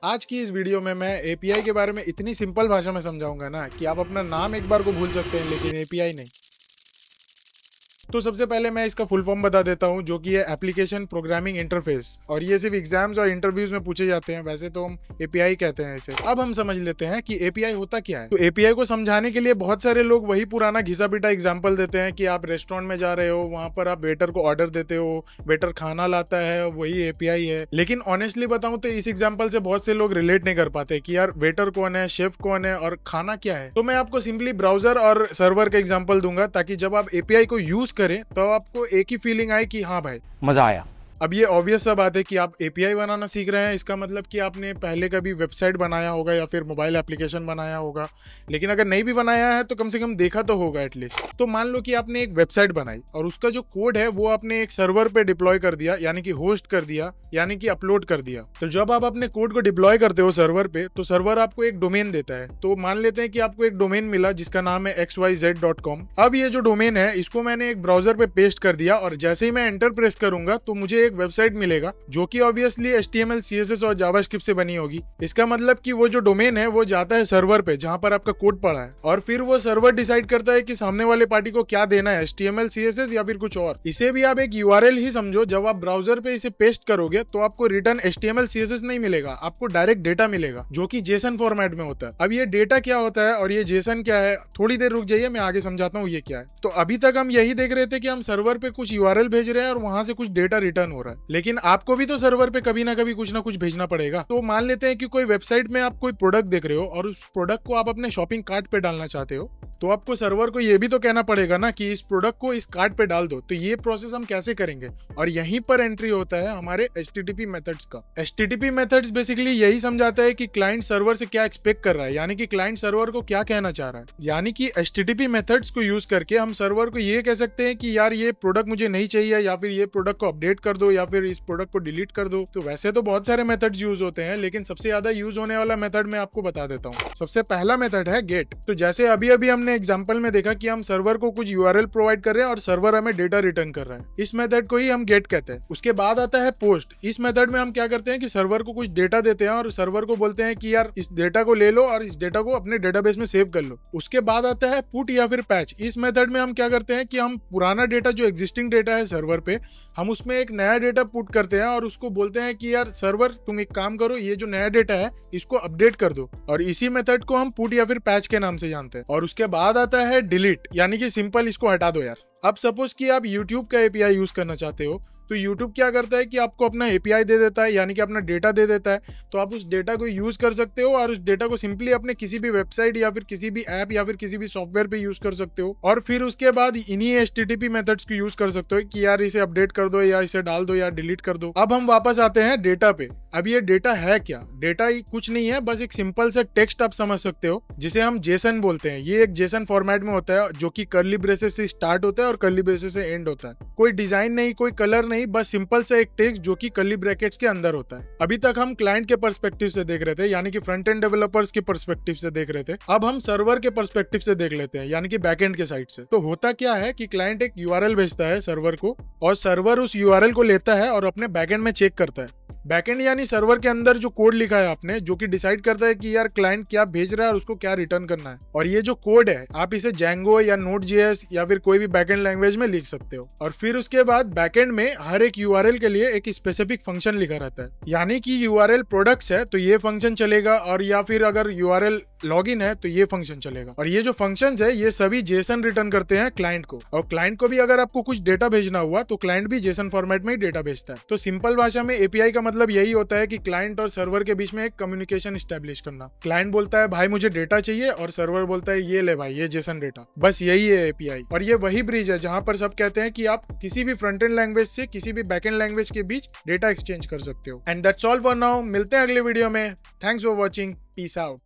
आज की इस वीडियो में मैं एपीआई के बारे में इतनी सिंपल भाषा में समझाऊंगा ना कि आप अपना नाम एक बार को भूल सकते हैं लेकिन एपीआई नहीं। तो सबसे पहले मैं इसका फुल फॉर्म बता देता हूं, जो कि है एप्लीकेशन प्रोग्रामिंग इंटरफेस, और ये सिर्फ एग्जाम्स और इंटरव्यूज में पूछे जाते हैं। वैसे तो हम एपीआई कहते हैं इसे। अब हम समझ लेते हैं कि एपीआई होता क्या है। तो एपीआई को समझाने के लिए बहुत सारे लोग वही पुराना घिसा पिटा एग्जाम्पल देते हैं कि आप रेस्टोरेंट में जा रहे हो, वहां पर आप वेटर को ऑर्डर देते हो, वेटर खाना लाता है, वही एपीआई है। लेकिन ऑनेस्टली बताऊं तो इस एग्जाम्पल से बहुत से लोग रिलेट नहीं कर पाते कि यार वेटर कौन है, शेफ कौन है और खाना क्या है। तो मैं आपको सिंपली ब्राउजर और सर्वर का एग्जाम्पल दूंगा ताकि जब आप एपीआई को यूज करें तो आपको एक ही फीलिंग आए कि हाँ भाई मजा आया। अब ये ऑब्वियस सा बात है कि आप एपीआई बनाना सीख रहे हैं, इसका मतलब कि आपने पहले कभी वेबसाइट बनाया होगा या फिर मोबाइल एप्लीकेशन बनाया होगा। लेकिन अगर नहीं भी बनाया है तो कम से कम देखा तो होगा एटलीस्ट। तो मान लो कि आपने एक वेबसाइट बनाई और उसका जो कोड है वो आपने एक सर्वर पे डिप्लॉय कर दिया, यानी कि होस्ट कर दिया, यानी कि अपलोड कर दिया। तो जब आप अपने कोड को डिप्लॉय करते हो सर्वर पे, तो सर्वर आपको एक डोमेन देता है। तो मान लेते हैं कि आपको एक डोमेन मिला जिसका नाम है xyz.com। अब ये जो डोमेन है इसको मैंने एक ब्राउजर पे पेस्ट कर दिया और जैसे ही मैं एंटर प्रेस करूंगा तो मुझे एक वेबसाइट मिलेगा जो कि ऑब्वियसली HTML, CSS और जावास्क्रिप्ट से बनी होगी। इसका मतलब कि वो जो डोमेन है वो जाता है सर्वर पे जहां पर आपका कोड पड़ा है, और फिर वो सर्वर डिसाइड करता है कि सामने वाले पार्टी को क्या देना है, HTML, CSS या फिर कुछ और। इसे भी आप एक URL ही समझो। जब आप ब्राउजर पे इसे पेस्ट करोगे तो आपको रिटर्न HTML, CSS नहीं मिलेगा, आपको डायरेक्ट डेटा मिलेगा जो कि JSON फॉर्मेट में होता है। अब ये डेटा क्या होता है और ये JSON क्या है, थोड़ी देर रुक जाइए, मैं आगे समझाता हूँ ये क्या है। तो अभी तक हम यही देख रहे थे कि हम सर्वर पे कुछ URL भेज रहे हैं और वहां से कुछ डेटा रिटर्न हो रहा है, लेकिन आपको भी तो सर्वर पे कभी ना कभी कुछ ना कुछ भेजना पड़ेगा। तो मान लेते हैं कि कोई वेबसाइट में आप कोई प्रोडक्ट देख रहे हो और उस प्रोडक्ट को आप अपने शॉपिंग कार्ट पे डालना चाहते हो, तो आपको सर्वर को ये भी तो कहना पड़ेगा ना कि इस प्रोडक्ट को इस कार्ट पे डाल दो। तो ये प्रोसेस हम कैसे करेंगे, और यहीं पर एंट्री होता है हमारे HTTP मेथड्स का। HTTP मेथड्स बेसिकली यही समझाता है कि क्लाइंट सर्वर से क्या एक्सपेक्ट कर रहा है, यानी कि क्लाइंट सर्वर को क्या कहना चाह रहा है। यानी कि HTTP मेथड्स को यूज करके हम सर्वर को ये कह सकते हैं कि यार ये प्रोडक्ट मुझे नहीं चाहिए, या फिर ये प्रोडक्ट को अपडेट कर दो, या फिर इस प्रोडक्ट को डिलीट कर दो। तो वैसे तो बहुत सारे मेथड्स यूज होते हैं, लेकिन सबसे ज्यादा यूज होने वाला मेथड मैं आपको बता देता हूँ। सबसे पहला मेथड है गेट। तो जैसे अभी अभी हमने एग्जांपल में देखा कि हम सर्वर को कुछ URL प्रोवाइड कर रहे हैं और सर्वर हमें डेटा रिटर्न कर रहा है, इस मेथड को ही हम गेट कहते हैं। उसके बाद आता है पोस्ट। इस मेथड में हम क्या करते हैं कि सर्वर को कुछ डेटा देते हैं और सर्वर को बोलते हैं कि यार इस डेटा को ले लो और इस डेटा को अपने डेटाबेस में सेव कर लो। उसके बाद आता है पुट या फिर पैच। इस मेथड में हम क्या करते हैं कि हम पुराना डेटा, जो एग्जिस्टिंग डेटा है सर्वर पे, हम उसमें एक नया डेटा पुट करते हैं और उसको बोलते हैं कि यार सर्वर तुम एक काम करो, ये जो नया डेटा है इसको अपडेट कर दो। और इसी मेथड को हम पुट या फिर पैच के नाम से जानते हैं। और उसके बाद आता है डिलीट, यानी कि सिंपल इसको हटा दो यार। अब सपोज कि आप YouTube का API यूज करना चाहते हो, तो YouTube क्या करता है कि आपको अपना API दे देता है, यानी कि अपना डेटा दे देता है। तो आप उस डेटा को यूज कर सकते हो और उस डेटा को सिंपली अपने किसी भी वेबसाइट या फिर किसी भी ऐप या फिर किसी भी सॉफ्टवेयर पे यूज कर सकते हो। और फिर उसके बाद इन्हीं HTTP मेथड्स को यूज कर सकते हो कि यार इसे अपडेट कर दो, या इसे डाल दो, या डिलीट कर दो। अब हम वापस आते हैं डेटा पे। अब ये डेटा है क्या? डेटा कुछ नहीं है, बस एक सिंपल सा टेक्स्ट आप समझ सकते हो जिसे हम JSON बोलते हैं। ये एक JSON फॉर्मेट में होता है जो कि कर्ली ब्रेसेस से स्टार्ट होता है और कर्ली ब्रेसेस से एंड होता है। कोई डिजाइन नहीं, कोई कलर नहीं, बस सिंपल सा एक टेक्स्ट जो कि कर्ली ब्रैकेट्स के अंदर होता है। अभी तक हम क्लाइंट के पर्सपेक्टिव से देख रहे थे, यानी कि फ्रंट एंड डेवलपर्स के पर्सपेक्टिव से देख रहे थे। अब हम सर्वर के पर्सपेक्टिव से देख लेते हैं, यानी कि बैकएंड के साइड से। तो होता क्या है कि क्लाइंट एक URL भेजता है सर्वर को, और सर्वर उस URL को लेता है और अपने बैकएंड में चेक करता है। बैकएंड यानी सर्वर के अंदर जो कोड लिखा है आपने, जो कि डिसाइड करता है कि यार क्लाइंट क्या भेज रहा है और उसको क्या रिटर्न करना है। और ये जो कोड है आप इसे Django या Node.js या फिर कोई भी बैकएंड लैंग्वेज में लिख सकते हो। और फिर उसके बाद बैकएंड में हर एक URL के लिए एक स्पेसिफिक फंक्शन लिखा रहता है, यानी कि URL प्रोडक्ट्स है तो ये फंक्शन चलेगा, और या फिर अगर URL लॉगिन है तो ये फंक्शन चलेगा। और ये जो फंक्शंस है ये सभी JSON रिटर्न करते हैं क्लाइंट को, और क्लाइंट को भी अगर आपको कुछ डेटा भेजना हुआ तो क्लाइंट भी JSON फॉर्मेट में ही डेटा भेजता है। तो सिंपल भाषा में API का मतलब यही होता है कि क्लाइंट और सर्वर के बीच में एक कम्युनिकेशन एस्टेब्लिश करना। क्लाइंट बोलता है भाई मुझे डेटा चाहिए, और सर्वर बोलता है ये ले भाई ये JSON डेटा। बस यही है API। और ये वही ब्रिज है जहां पर सब कहते हैं कि आप किसी भी फ्रंट एंड लैंग्वेज से किसी भी बैकएंड लैंग्वेज के बीच डेटा एक्सचेंज कर सकते हो। And that's all for now. मिलते हैं अगले वीडियो में। Thanks for watching. Peace out.